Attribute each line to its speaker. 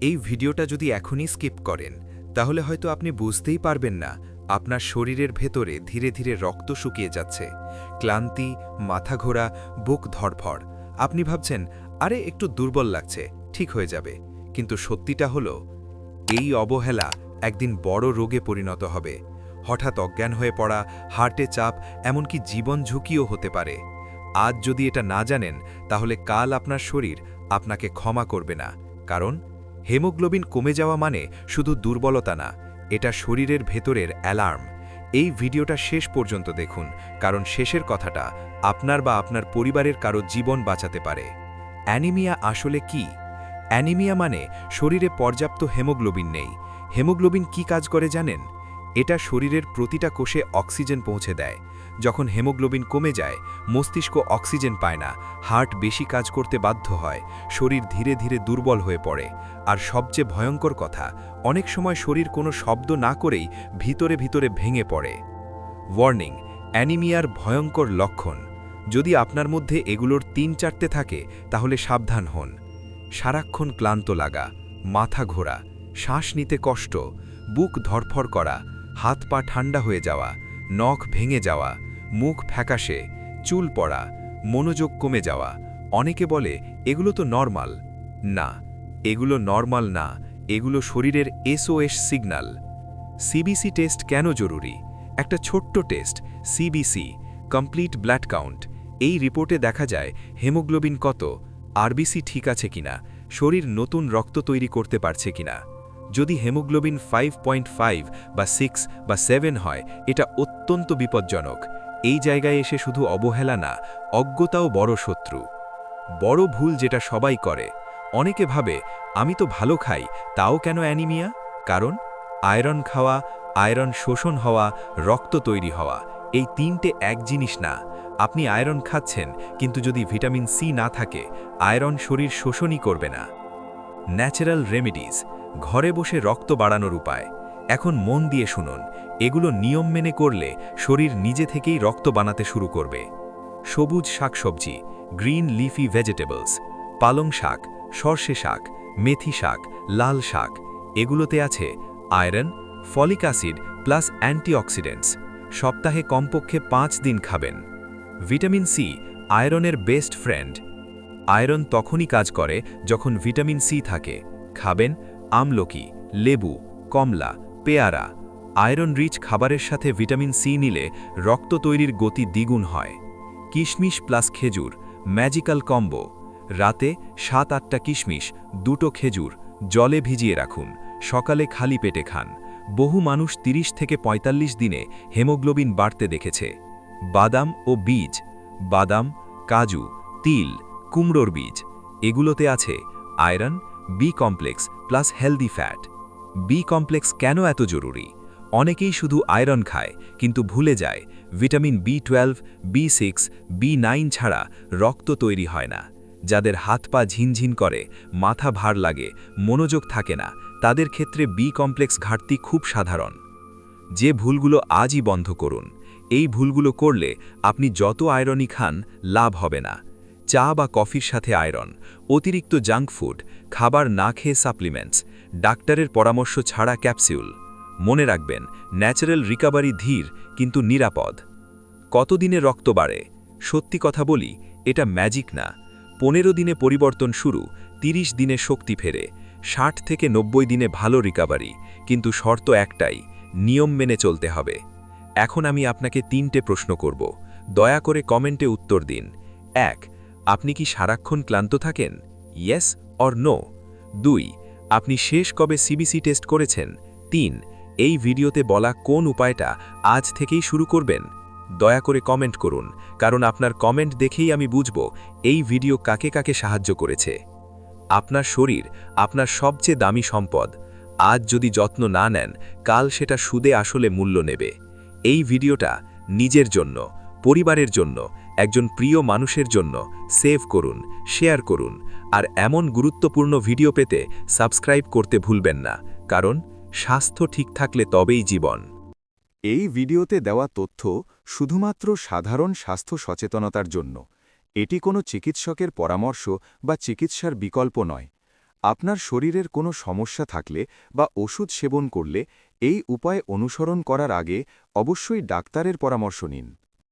Speaker 1: এই ভিডিওটা যদি এখনই স্কিপ করেন তাহলে হয়তো আপনি বুঝতেই পারবেন না আপনার শরীরের ভেতরে ধীরে ধীরে রক্ত শুকিয়ে যাচ্ছে, ক্লান্তি, মাথা ঘোরা, বুক ধড়ফড়। আপনি ভাবছেন, আরে একটু দুর্বল লাগছে, ঠিক হয়ে যাবে। কিন্তু সত্যিটা হলো, এই অবহেলা একদিন বড় রোগে পরিণত হবে। হঠাৎ অজ্ঞান হয়ে পড়া, হার্টে চাপ, এমনকি জীবন ঝুঁকিও হতে পারে। আজ যদি এটা না জানেন তাহলে কাল আপনার শরীর আপনাকে ক্ষমা করবে না। কারণ হেমোগ্লোবিন কমে যাওয়া মানে শুধু দুর্বলতা না, এটা শরীরের ভেতরের অ্যালার্ম। এই ভিডিওটা শেষ পর্যন্ত দেখুন, কারণ শেষের কথাটা আপনার বা আপনার পরিবারের কারো জীবন বাঁচাতে পারে। অ্যানিমিয়া আসলে কি? অ্যানিমিয়া মানে শরীরে পর্যাপ্ত হেমোগ্লোবিন নেই। হেমোগ্লোবিন কি কাজ করে জানেন? এটা শরীরের প্রতিটা কোষে অক্সিজেন পৌঁছে দেয়। যখন হেমোগ্লোবিন কমে যায়, মস্তিষ্ক অক্সিজেন পায় না, হার্ট বেশি কাজ করতে বাধ্য হয়, শরীর ধীরে ধীরে দুর্বল হয়ে পড়ে। আর সবচেয়ে ভয়ঙ্কর কথা, অনেক সময় শরীর কোনো শব্দ না করেই ভিতরে ভিতরে ভেঙে পড়ে। ওয়ার্নিং, অ্যানিমিয়ার ভয়ঙ্কর লক্ষণ। যদি আপনার মধ্যে এগুলোর ৩-৪টে থাকে তাহলে সাবধান হন। সারাক্ষণ ক্লান্ত লাগা, মাথা ঘোরা, শ্বাস নিতে কষ্ট, বুক ধড়ফড় করা, হাত পা ঠান্ডা হয়ে যাওয়া, নখ ভেঙে যাওয়া, মুখ ফ্যাকাশে, চুল পড়া, মনোযোগ কমে যাওয়া। অনেকে বলে এগুলো তো নরমাল। না, এগুলো নরমাল না, এগুলো শরীরের এসওএস সিগন্যাল। সিবিসি টেস্ট কেন জরুরি? একটা ছোট্ট test, CBC, complete blood count. এই রিপোর্টে দেখা যায় হেমোগ্লোবিন কত, আরবিসি ঠিক আছে কিনা, শরীর নতুন রক্ত তৈরি করতে পারছে কিনা। যদি হেমোগ্লোবিন 5.5 বা 6 বা 7 হয়, এটা অত্যন্ত বিপজ্জনক। এই জায়গায় এসে শুধু অবহেলা না, অজ্ঞতাও বড় শত্রু। বড় ভুল যেটা সবাই করে, অনেকে ভাবে আমি তো ভালো খাই, তাও কেন অ্যানিমিয়া? কারণ আয়রন খাওয়া, আয়রন শোষণ হওয়া, রক্ত তৈরি হওয়া, এই ৩টে এক জিনিস না। আপনি আয়রন খাচ্ছেন, কিন্তু যদি ভিটামিন সি না থাকে, আয়রন শরীর শোষণই করবে না। ন্যাচারাল রেমেডিজ, ঘরে বসে রক্ত বাড়ানোর উপায়। এখন মন দিয়ে শুনুন, এগুলো নিয়ম মেনে করলে শরীর নিজে থেকেই রক্ত বানাতে শুরু করবে। সবুজ শাকসবজি, গ্রিন লিফি ভেজিটেবলস, পালং শাক, সর্ষে শাক, মেথি শাক, লাল শাক, এগুলোতে আছে iron, folic acid plus antioxidants. সপ্তাহে কমপক্ষে 5 দিন খাবেন। ভিটামিন সি, আয়রনের বেস্ট ফ্রেন্ড। আয়রন তখনই কাজ করে যখন ভিটামিন সি থাকে। খাবেন আমলকি, লেবু, কমলা, পেয়ারা। আয়রন রিচ খাবারের সাথে ভিটামিন সি নিলে রক্ত তৈরির গতি দ্বিগুণ হয়। কিশমিশ প্লাস খেজুর, ম্যাজিক্যাল কম্বো। রাতে 7-8টা কিশমিশ, 2টো খেজুর জলে ভিজিয়ে রাখুন, সকালে খালি পেটে খান। বহু মানুষ 30 থেকে 45 দিনে হেমোগ্লোবিন বাড়তে দেখেছে। বাদাম ও বীজ, বাদাম, কাজু, তিল, কুমড়োর বীজ, এগুলোতে আছে iron, B complex plus healthy fat. B complex কেন এত জরুরি? অনেকেই শুধু আয়রন খায় কিন্তু ভুলে যায় ভিটামিন বি12, বি6, বি9 ছাড়া রক্ত তৈরি হয় না। যাদের হাত পা ঝিনঝিন করে, মাথা ভার লাগে, মনোযোগ থাকে না, তাদের ক্ষেত্রে বি কমপ্লেক্স ঘাটতি খুব সাধারণ। যে ভুলগুলো আজই বন্ধ করুন। এই ভুলগুলো করলে আপনি যত আয়রনই খান, লাভ হবে না। চা বা কফির সাথে আয়রন, অতিরিক্ত জাঙ্ক ফুড, খাবার না খেয়ে সাপ্লিমেন্টস, ডাক্তারের পরামর্শ ছাড়া ক্যাপসিউল। মনে রাখবেন, ন্যাচারাল রিকভারি ধীর কিন্তু নিরাপদ। কতদিনে রক্ত বাড়ে? সত্যি কথা বলি, এটা ম্যাজিক না। 15 দিনে পরিবর্তন শুরু, 30 দিনে শক্তি ফেরে, 60 থেকে 90 দিনে ভালো রিকভারি। কিন্তু শর্ত একটাই, নিয়ম মেনে চলতে হবে। এখন আমি আপনাকে 3টে প্রশ্ন করব, দয়া করে কমেন্টে উত্তর দিন। 1. আপনি কি সারাক্ষণ ক্লান্ত থাকেন? Yes or no? 2. আপনি শেষ কবে সিবিসি টেস্ট করেছেন? 3. এই ভিডিওতে বলা কোন উপায়টা আজ থেকেই শুরু করবেন? দয়া করে কমেন্ট করুন, কারণ আপনার কমেন্ট দেখেই আমি বুঝব এই ভিডিও কাকে কাকে সাহায্য করেছে। আপনার শরীর আপনার সবচেয়ে দামি সম্পদ। আজ যদি যত্ন না নেন, কাল সেটা সুদে আসলে মূল্য নেবে। এই ভিডিওটা নিজের জন্য, পরিবারের জন্য, একজন প্রিয় মানুষের জন্য সেভ করুন, শেয়ার করুন। আর এমন গুরুত্বপূর্ণ ভিডিও পেতে সাবস্ক্রাইব করতে ভুলবেন না, কারণ স্বাস্থ্য ঠিক থাকলে তবেই জীবন।
Speaker 2: এই ভিডিওতে দেওয়া তথ্য শুধুমাত্র সাধারণ স্বাস্থ্য সচেতনতার জন্য। এটি কোনো চিকিৎসকের পরামর্শ বা চিকিৎসার বিকল্প নয়। আপনার শরীরের কোনো সমস্যা থাকলে বা ওষুধ সেবন করলে এই উপায় অনুসরণ করার আগে অবশ্যই ডাক্তারের পরামর্শ নিন।